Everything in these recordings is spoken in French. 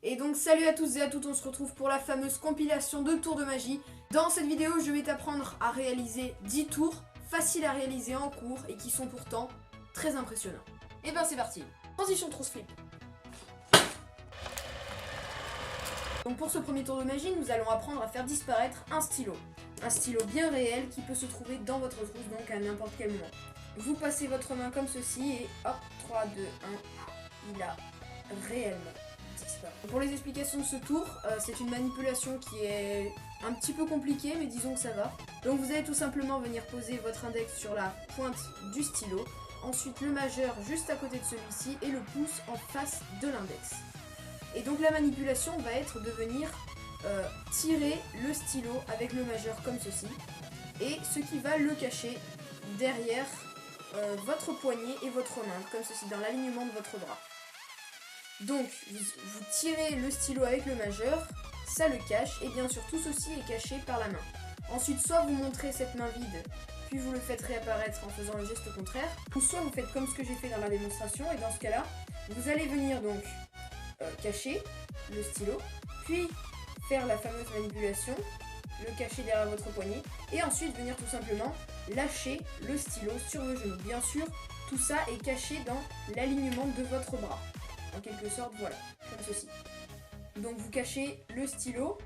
Et donc salut à tous et à toutes, on se retrouve pour la fameuse compilation de tours de magie. Dans cette vidéo, je vais t'apprendre à réaliser 10 tours faciles à réaliser en cours et qui sont pourtant très impressionnants. Et ben c'est parti. Transition trousse flip. Donc pour ce premier tour de magie, nous allons apprendre à faire disparaître un stylo. Un stylo bien réel qui peut se trouver dans votre trousse, donc à n'importe quel moment. Vous passez votre main comme ceci et hop, 3, 2, 1, il a réellement disparu. Pour les explications de ce tour, c'est une manipulation qui est un petit peu compliquée, mais disons que ça va. Donc vous allez tout simplement venir poser votre index sur la pointe du stylo, ensuite le majeur juste à côté de celui-ci et le pouce en face de l'index. Et donc la manipulation va être de venir tirer le stylo avec le majeur comme ceci, et ce qui va le cacher derrière votre poignet et votre main, comme ceci, dans l'alignement de votre bras. Donc vous tirez le stylo avec le majeur, ça le cache, et bien sûr tout ceci est caché par la main. Ensuite, soit vous montrez cette main vide, puis vous le faites réapparaître en faisant le geste contraire, ou soit vous faites comme ce que j'ai fait dans la démonstration, et dans ce cas là, vous allez venir donc cacher le stylo, puis faire la fameuse manipulation, le cacher derrière votre poignet, et ensuite venir tout simplement lâcher le stylo sur vos genoux. Bien sûr, tout ça est caché dans l'alignement de votre bras. En quelque sorte, voilà, comme ceci. Donc vous cachez le stylo,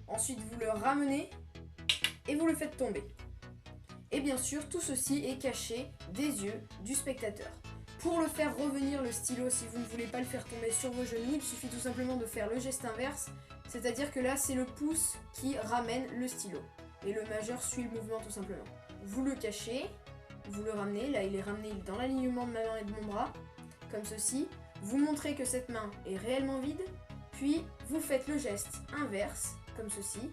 ensuite vous le ramenez, et vous le faites tomber. Et bien sûr, tout ceci est caché des yeux du spectateur. Pour le faire revenir le stylo, si vous ne voulez pas le faire tomber sur vos genoux, il suffit tout simplement de faire le geste inverse, c'est-à-dire que là c'est le pouce qui ramène le stylo, et le majeur suit le mouvement tout simplement. Vous le cachez, vous le ramenez, là il est ramené dans l'alignement de ma main et de mon bras, comme ceci. Vous montrez que cette main est réellement vide, puis vous faites le geste inverse, comme ceci,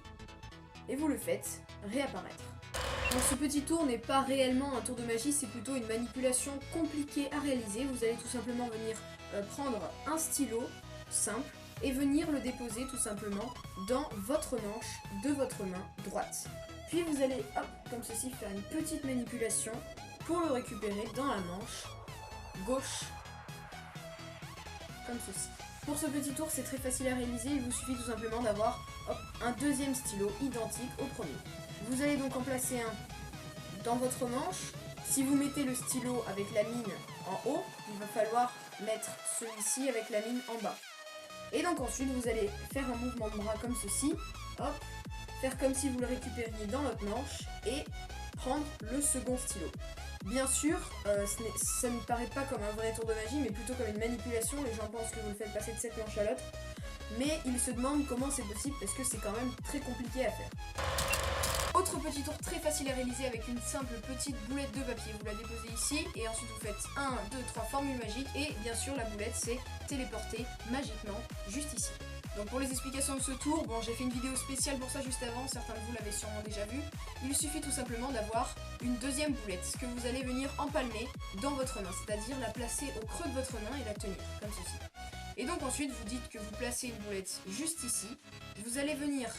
et vous le faites réapparaître. Donc ce petit tour n'est pas réellement un tour de magie, c'est plutôt une manipulation compliquée à réaliser. Vous allez tout simplement venir prendre un stylo simple et venir le déposer tout simplement dans votre manche de votre main droite. Puis vous allez, hop, comme ceci, faire une petite manipulation pour le récupérer dans la manche gauche, comme ceci. Pour ce petit tour, c'est très facile à réaliser, il vous suffit tout simplement d'avoir un deuxième stylo identique au premier. Vous allez donc en placer un dans votre manche. Si vous mettez le stylo avec la mine en haut, il va falloir mettre celui-ci avec la mine en bas. Et donc ensuite, vous allez faire un mouvement de bras comme ceci, hop, faire comme si vous le récupériez dans l'autre manche et prendre le second stylo. Bien sûr, ça ne paraît pas comme un vrai tour de magie, mais plutôt comme une manipulation. Les gens pensent que vous le faites passer de cette manche à l'autre. Mais ils se demandent comment c'est possible parce que c'est quand même très compliqué à faire. Autre petit tour très facile à réaliser avec une simple petite boulette de papier. Vous la déposez ici et ensuite vous faites 1, 2, 3 formules magiques. Et bien sûr la boulette c'est téléportée magiquement juste ici. Donc pour les explications de ce tour, bon j'ai fait une vidéo spéciale pour ça juste avant, certains de vous l'avez sûrement déjà vu. Il suffit tout simplement d'avoir une deuxième boulette que vous allez venir empalmer dans votre main, c'est-à-dire la placer au creux de votre main et la tenir, comme ceci. Et donc ensuite vous dites que vous placez une boulette juste ici, vous allez venir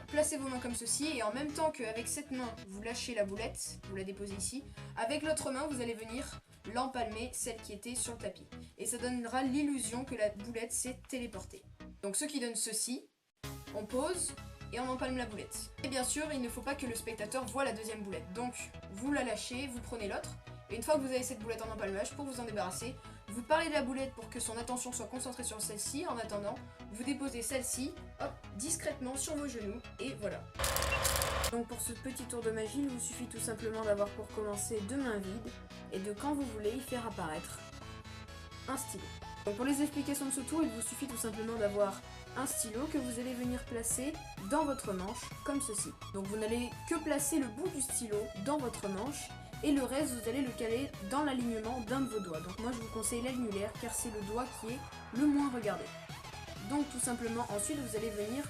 placer vos mains comme ceci et en même temps qu'avec cette main vous lâchez la boulette, vous la déposez ici, avec l'autre main vous allez venir l'empalmer, celle qui était sur le tapis. Et ça donnera l'illusion que la boulette s'est téléportée. Donc ce qui donne ceci, on pose et on empalme la boulette. Et bien sûr, il ne faut pas que le spectateur voit la deuxième boulette. Donc vous la lâchez, vous prenez l'autre, et une fois que vous avez cette boulette en empalmage, pour vous en débarrasser, vous parlez de la boulette pour que son attention soit concentrée sur celle-ci. En attendant, vous déposez celle-ci, hop, discrètement sur vos genoux, et voilà. Donc pour ce petit tour de magie, il vous suffit tout simplement d'avoir pour commencer deux mains vides, et de quand vous voulez y faire apparaître un stylo. Donc pour les explications de ce tour, il vous suffit tout simplement d'avoir un stylo que vous allez venir placer dans votre manche, comme ceci. Donc vous n'allez que placer le bout du stylo dans votre manche, et le reste vous allez le caler dans l'alignement d'un de vos doigts. Donc moi je vous conseille l'annulaire car c'est le doigt qui est le moins regardé. Donc tout simplement ensuite vous allez venir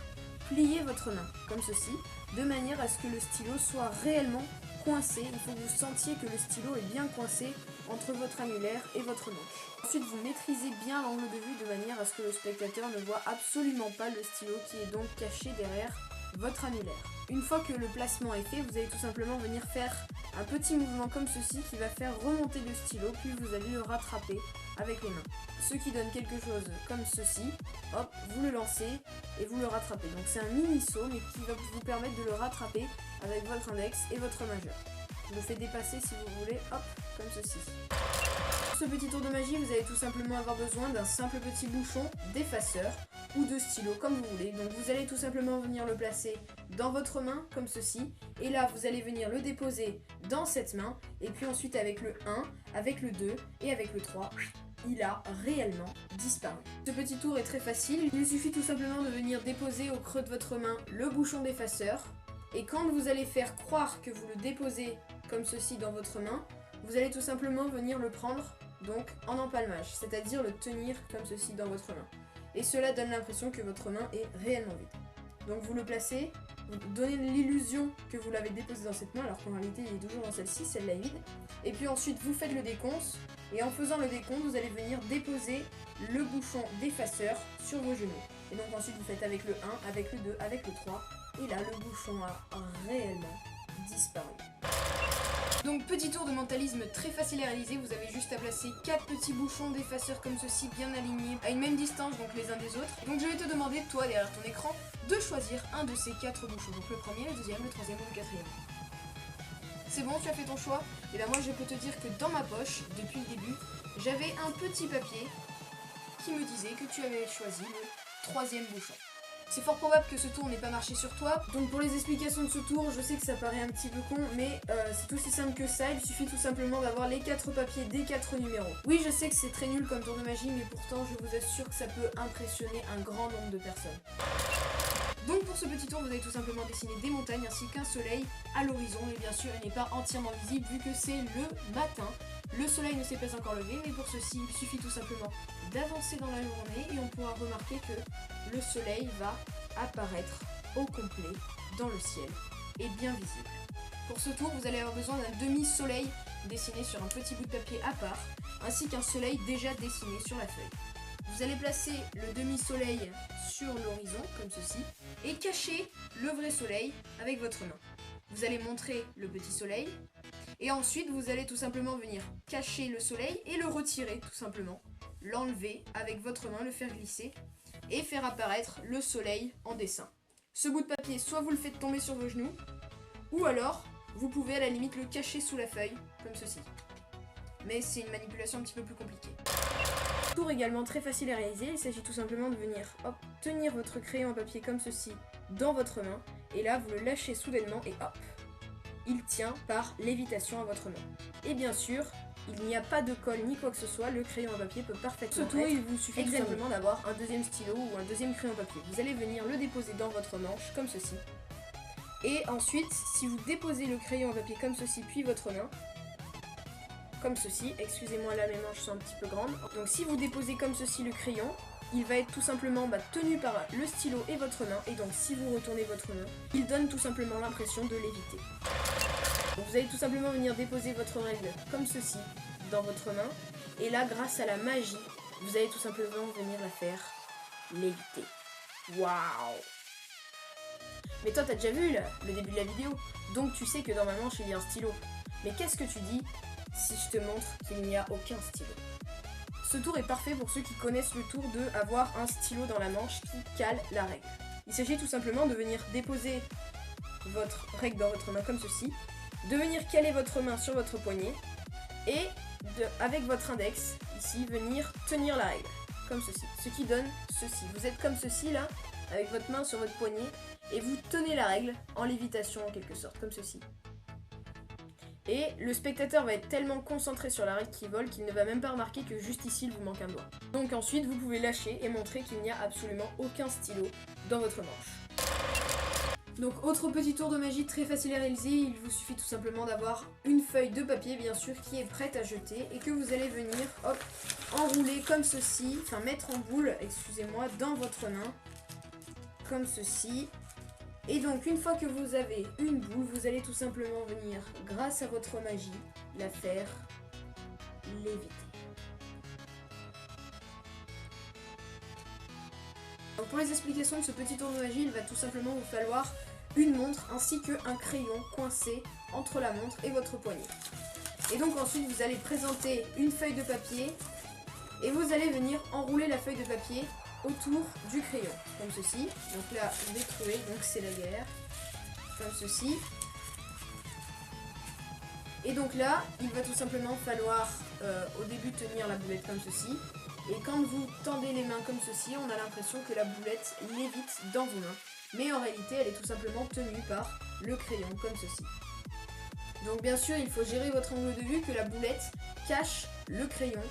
plier votre main, comme ceci, de manière à ce que le stylo soit réellement coincé. Il faut que vous sentiez que le stylo est bien coincé entre votre annulaire et votre manche. Ensuite vous maîtrisez bien l'angle de vue de manière à ce que le spectateur ne voit absolument pas le stylo qui est donc caché derrière votre annulaire. Une fois que le placement est fait, vous allez tout simplement venir faire un petit mouvement comme ceci qui va faire remonter le stylo, puis vous allez le rattraper avec les mains. Ce qui donne quelque chose comme ceci. Hop, vous le lancez et vous le rattrapez. Donc c'est un mini saut mais qui va vous permettre de le rattraper avec votre index et votre majeur. Je le fais dépasser si vous voulez, hop, comme ceci. Pour ce petit tour de magie, vous allez tout simplement avoir besoin d'un simple petit bouchon d'effaceur ou de stylo, comme vous voulez. Donc vous allez tout simplement venir le placer dans votre main, comme ceci. Et là, vous allez venir le déposer dans cette main. Et puis ensuite, avec le 1, avec le 2 et avec le 3, il a réellement disparu. Ce petit tour est très facile. Il suffit tout simplement de venir déposer au creux de votre main le bouchon d'effaceur. Et quand vous allez faire croire que vous le déposez comme ceci dans votre main, vous allez tout simplement venir le prendre donc en empalmage, c'est-à-dire le tenir comme ceci dans votre main. Et cela donne l'impression que votre main est réellement vide. Donc vous le placez, vous donnez l'illusion que vous l'avez déposé dans cette main, alors qu'en réalité il est toujours dans celle-ci, celle-là est vide. Et puis ensuite vous faites le décompte, et en faisant le décompte, vous allez venir déposer le bouchon d'effaceur sur vos genoux. Et donc ensuite vous faites avec le 1, avec le 2, avec le 3, et là le bouchon a réellement disparu. Donc petit tour de mentalisme très facile à réaliser, vous avez juste à placer 4 petits bouchons d'effaceur comme ceci bien alignés à une même distance donc les uns des autres. Donc je vais te demander toi derrière ton écran de choisir un de ces 4 bouchons, donc le premier, le deuxième, le troisième ou le quatrième. C'est bon, tu as fait ton choix? Et bien moi je peux te dire que dans ma poche, depuis le début, j'avais un petit papier qui me disait que tu avais choisi le troisième bouchon. C'est fort probable que ce tour n'ait pas marché sur toi. Donc pour les explications de ce tour, je sais que ça paraît un petit peu con, mais c'est aussi simple que ça. Il suffit tout simplement d'avoir les 4 papiers des 4 numéros. Oui, je sais que c'est très nul comme tour de magie, mais pourtant je vous assure que ça peut impressionner un grand nombre de personnes. Donc pour ce petit tour, vous allez tout simplement dessiner des montagnes ainsi qu'un soleil à l'horizon. Et bien sûr, il n'est pas entièrement visible vu que c'est le matin. Le soleil ne s'est pas encore levé, mais pour ceci, il suffit tout simplement d'avancer dans la journée et on pourra remarquer que le soleil va apparaître au complet dans le ciel et bien visible. Pour ce tour, vous allez avoir besoin d'un demi-soleil dessiné sur un petit bout de papier à part, ainsi qu'un soleil déjà dessiné sur la feuille. Vous allez placer le demi-soleil sur l'horizon, comme ceci, et cacher le vrai soleil avec votre main. Vous allez montrer le petit soleil, et ensuite vous allez tout simplement venir cacher le soleil et le retirer tout simplement. L'enlever avec votre main, le faire glisser, et faire apparaître le soleil en dessin. Ce bout de papier, soit vous le faites tomber sur vos genoux, ou alors vous pouvez à la limite le cacher sous la feuille, comme ceci. Mais c'est une manipulation un petit peu plus compliquée. Tour également très facile à réaliser, il s'agit tout simplement de venir tenir votre crayon à papier comme ceci dans votre main, et là vous le lâchez soudainement et hop, il tient par lévitation à votre main. Et bien sûr, il n'y a pas de colle ni quoi que ce soit, le crayon à papier peut parfaitement être il vous suffit tout simplement d'avoir un deuxième stylo ou un deuxième crayon à papier. Vous allez venir le déposer dans votre manche comme ceci. Et ensuite, si vous déposez le crayon à papier comme ceci, puis votre main, comme ceci, excusez-moi là mes manches sont un petit peu grandes. Donc si vous déposez comme ceci le crayon, il va être tout simplement tenu par le stylo et votre main. Et donc si vous retournez votre main, il donne tout simplement l'impression de léviter. Donc vous allez tout simplement venir déposer votre règle comme ceci dans votre main. Et là, grâce à la magie, vous allez tout simplement venir la faire léviter. Waouh! Mais toi t'as déjà vu le début de la vidéo, donc tu sais que dans ma manche il y a un stylo. Mais qu'est-ce que tu dis si je te montre qu'il n'y a aucun stylo? Ce tour est parfait pour ceux qui connaissent le tour de avoir un stylo dans la manche qui cale la règle. Il s'agit tout simplement de venir déposer votre règle dans votre main comme ceci, de venir caler votre main sur votre poignet et avec votre index, ici, venir tenir la règle, comme ceci. Ce qui donne ceci. Vous êtes comme ceci là, avec votre main sur votre poignet et vous tenez la règle en lévitation en quelque sorte, comme ceci. Et le spectateur va être tellement concentré sur la règle qui vole qu'il ne va même pas remarquer que juste ici il vous manque un doigt. Donc ensuite vous pouvez lâcher et montrer qu'il n'y a absolument aucun stylo dans votre manche. Donc autre petit tour de magie très facile à réaliser, il vous suffit tout simplement d'avoir une feuille de papier bien sûr qui est prête à jeter et que vous allez venir enrouler comme ceci, enfin mettre en boule, excusez-moi, dans votre main, comme ceci. Et donc une fois que vous avez une boule, vous allez tout simplement venir, grâce à votre magie, la faire léviter. Donc pour les explications de ce petit tour de magie, il va tout simplement vous falloir une montre ainsi qu'un crayon coincé entre la montre et votre poignet. Et donc ensuite vous allez présenter une feuille de papier Et vous allez venir enrouler la feuille de papier autour du crayon, comme ceci. Donc là, je vais trouver, donc c'est la guerre, comme ceci. Et donc là, il va tout simplement falloir au début tenir la boulette comme ceci. Et quand vous tendez les mains comme ceci, on a l'impression que la boulette lévite dans vos mains. Mais en réalité, elle est tout simplement tenue par le crayon comme ceci. Donc bien sûr, il faut gérer votre angle de vue, que la boulette cache le crayon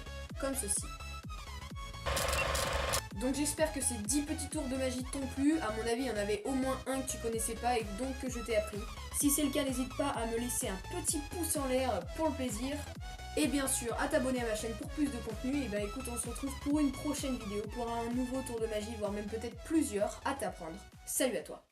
comme ceci. Donc j'espère que ces 10 petits tours de magie t'ont plu. À mon avis, il y en avait au moins un que tu connaissais pas et donc que je t'ai appris. Si c'est le cas, n'hésite pas à me laisser un petit pouce en l'air pour le plaisir. Et bien sûr, à t'abonner à ma chaîne pour plus de contenu. Et bah écoute, on se retrouve pour une prochaine vidéo, pour un nouveau tour de magie, voire même peut-être plusieurs à t'apprendre. Salut à toi!